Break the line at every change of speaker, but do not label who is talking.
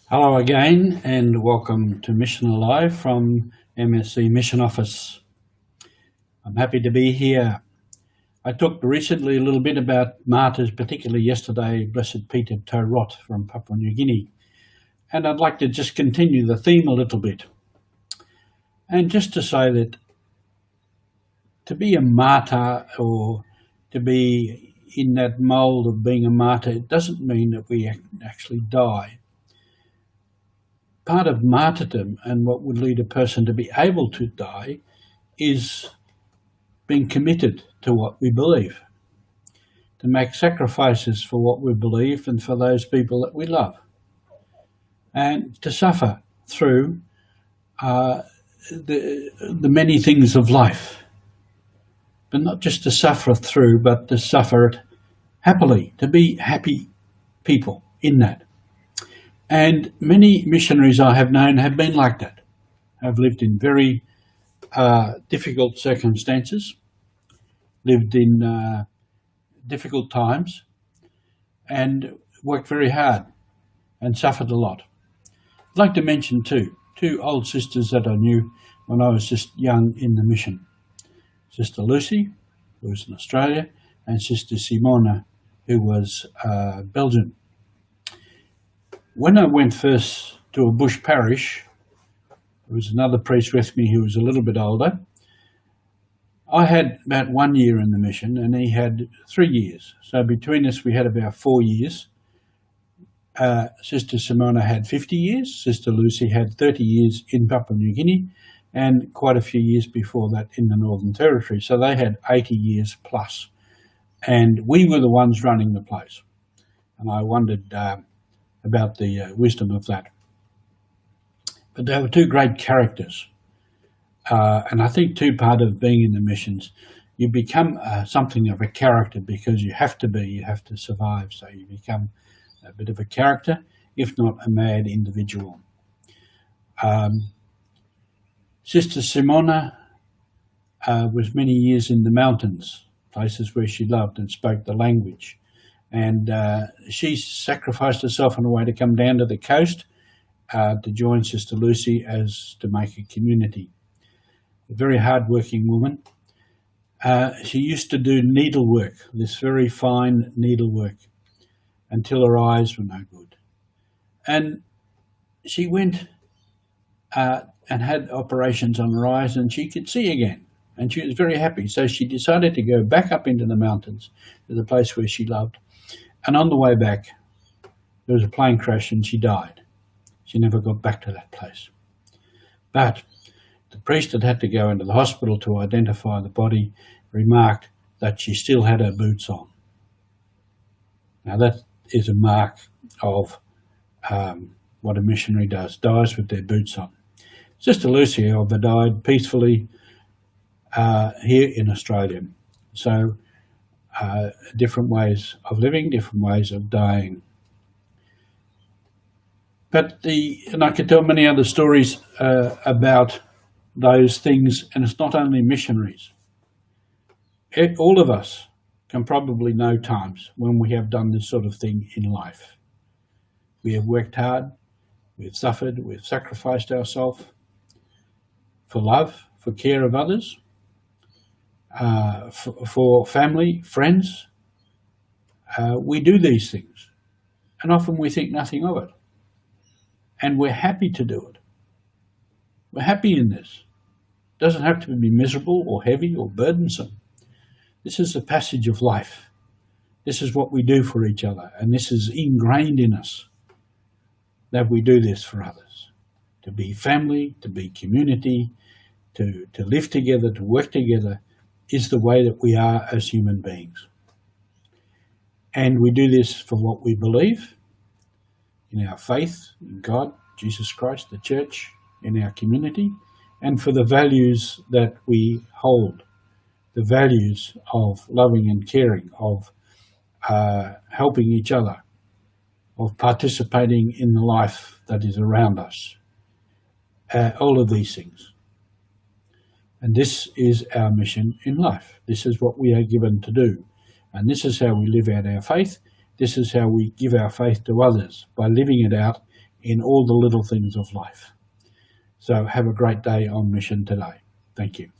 Hello again and welcome to Mission Alive from MSC Mission Office. I'm happy to be here. I talked recently a little bit about martyrs, particularly yesterday, Blessed Peter Taurot from Papua New Guinea. And I'd like to just continue the theme a little bit. And just to say that to be a martyr or to be in that mould of being a martyr, it doesn't mean that we actually die. Part of martyrdom and what would lead a person to be able to die is being committed to what we believe, to make sacrifices for what we believe and for those people that we love, and to suffer through the many things of life, but not just to suffer through, but to suffer it happily, to be happy people in that. And many missionaries I have known have been like that, have lived in very difficult circumstances, lived in difficult times, and worked very hard and suffered a lot. I'd like to mention two old sisters that I knew when I was just young in the mission. Sister Lucy, who was in Australia, and Sister Simona, who was Belgian. When I went first to a bush parish, there was another priest with me who was a little bit older. I had about 1 year in the mission and he had 3 years. So between us we had about 4 years. Sister Simona had 50 years, Sister Lucy had 30 years in Papua New Guinea and quite a few years before that in the Northern Territory. So they had 80 years plus. And we were the ones running the place. And I wondered about the wisdom of that. But they were two great characters. And I think too, part of being in the missions, you become something of a character because you have to survive. So you become a bit of a character, if not a mad individual. Sister Simona was many years in the mountains, places where she loved and spoke the language. And she sacrificed herself in a way to come down to the coast to join Sister Lucy as to make a community. A very hard-working woman. She used to do needlework, this very fine needlework, until her eyes were no good. And she went and had operations on her eyes and she could see again. And she was very happy. So she decided to go back up into the mountains to the place where she loved. And on the way back, there was a plane crash and she died. She never got back to that place. But the priest that had to go into the hospital to identify the body remarked that she still had her boots on. Now that is a mark of what a missionary does, dies with their boots on. Sister Lucy, however, died peacefully here in Australia. So different ways of living, different ways of dying. And I could tell many other stories about those things, and it's not only missionaries. All of us can probably know times when we have done this sort of thing in life. We have worked hard, we've suffered, we've sacrificed ourselves for love, for care of others, for family, friends. We do these things, and often we think nothing of it. And we're happy to do it. We're happy in this. It doesn't have to be miserable or heavy or burdensome. This is the passage of life. This is what we do for each other, and this is ingrained in us that we do this for others. To be family, to be community, to live together, to work together, is the way that we are as human beings. And we do this for what we believe, in our faith, in God, Jesus Christ, the church, in our community, and for the values that we hold, the values of loving and caring, of helping each other, of participating in the life that is around us. All of these things. And this is our mission in life. This is what we are given to do. And this is how we live out our faith. This is how we give our faith to others, by living it out in all the little things of life. So have a great day on mission today. Thank you.